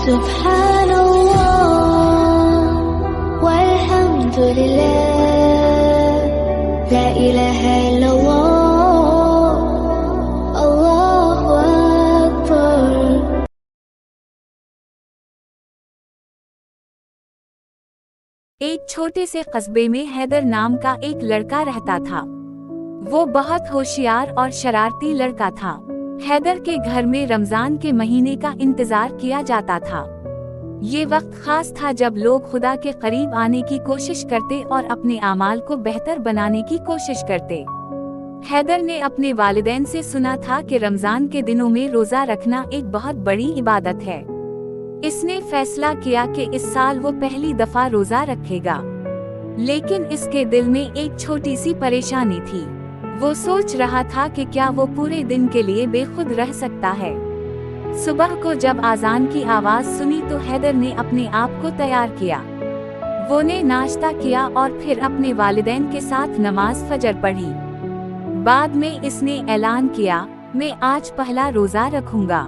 سبحان الله والحمد لله لا إله إلا الله الله أكبر. ایک چھوٹے سے قصبے میں حیدر نام کا ایک لڑکا رہتا تھا۔ وہ بہت ہوشیار اور شرارتی لڑکا تھا۔ حیدر کے گھر میں رمضان کے مہینے کا انتظار کیا جاتا تھا۔ یہ وقت خاص تھا جب لوگ خدا کے قریب آنے کی کوشش کرتے اور اپنے اعمال کو بہتر بنانے کی کوشش کرتے۔ حیدر نے اپنے والدین سے سنا تھا کہ رمضان کے دنوں میں روزہ رکھنا ایک بہت بڑی عبادت ہے۔ اس نے فیصلہ کیا کہ اس سال وہ پہلی دفعہ روزہ رکھے گا، لیکن اس کے دل میں ایک چھوٹی سی پریشانی تھی۔ وہ سوچ رہا تھا کہ کیا وہ پورے دن کے لیے بے خود رہ سکتا ہے۔ صبح کو جب اذان کی آواز سنی تو حیدر نے اپنے آپ کو تیار کیا۔ وہ نے ناشتہ کیا اور پھر اپنے والدین کے ساتھ نماز فجر پڑھی۔ بعد میں اس نے اعلان کیا، میں آج پہلا روزہ رکھوں گا۔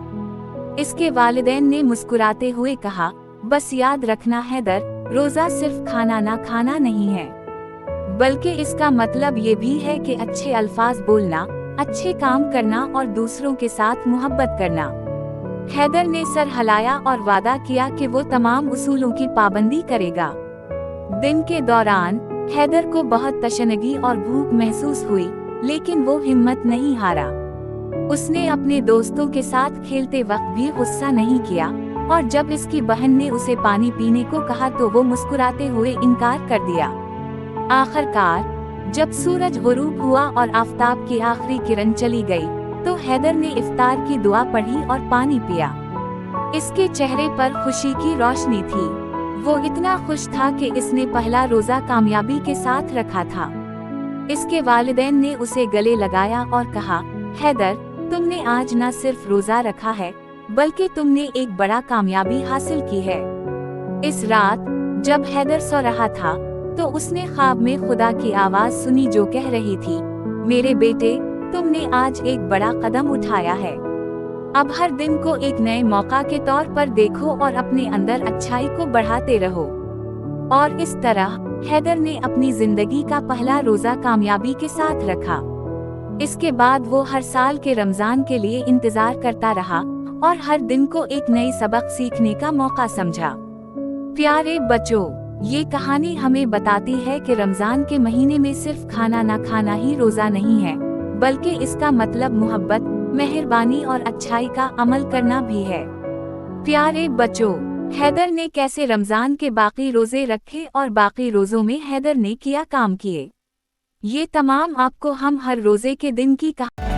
اس کے والدین نے مسکراتے ہوئے کہا، بس یاد رکھنا حیدر، روزہ صرف کھانا نہ کھانا نہیں ہے، بلکہ اس کا مطلب یہ بھی ہے کہ اچھے الفاظ بولنا، اچھے کام کرنا اور دوسروں کے ساتھ محبت کرنا۔ حیدر نے سر ہلایا اور وعدہ کیا کہ وہ تمام اصولوں کی پابندی کرے گا۔ دن کے دوران حیدر کو بہت تشنگی اور بھوک محسوس ہوئی، لیکن وہ ہمت نہیں ہارا۔ اس نے اپنے دوستوں کے ساتھ کھیلتے وقت بھی غصہ نہیں کیا، اور جب اس کی بہن نے اسے پانی پینے کو کہا تو وہ مسکراتے ہوئے انکار کر دیا۔ آخر کار جب سورج غروب ہوا اور آفتاب کی آخری کرن چلی گئی تو حیدر نے افطار کی دعا پڑھی اور پانی پیا۔ اس کے چہرے پر خوشی کی روشنی تھی۔ وہ اتنا خوش تھا کہ اس نے پہلا روزہ کامیابی کے ساتھ رکھا تھا۔ اس کے والدین نے اسے گلے لگایا اور کہا، حیدر، تم نے آج نہ صرف روزہ رکھا ہے بلکہ تم نے ایک بڑا کامیابی حاصل کی ہے۔ اس رات جب حیدر سو رہا تھا تو اس نے خواب میں خدا کی آواز سنی جو کہہ رہی تھی، میرے بیٹے، تم نے آج ایک بڑا قدم اٹھایا ہے۔ اب ہر دن کو ایک نئے موقع کے طور پر دیکھو اور اپنے اندر اچھائی کو بڑھاتے رہو۔ اور اس طرح حیدر نے اپنی زندگی کا پہلا روزہ کامیابی کے ساتھ رکھا۔ اس کے بعد وہ ہر سال کے رمضان کے لیے انتظار کرتا رہا اور ہر دن کو ایک نئی سبق سیکھنے کا موقع سمجھا۔ پیارے بچوں، یہ کہانی ہمیں بتاتی ہے کہ رمضان کے مہینے میں صرف کھانا نہ کھانا ہی روزہ نہیں ہے، بلکہ اس کا مطلب محبت، مہربانی اور اچھائی کا عمل کرنا بھی ہے۔ پیارے بچوں، حیدر نے کیسے رمضان کے باقی روزے رکھے اور باقی روزوں میں حیدر نے کیا کام کیے، یہ تمام آپ کو ہم ہر روزے کے دن کی کہانی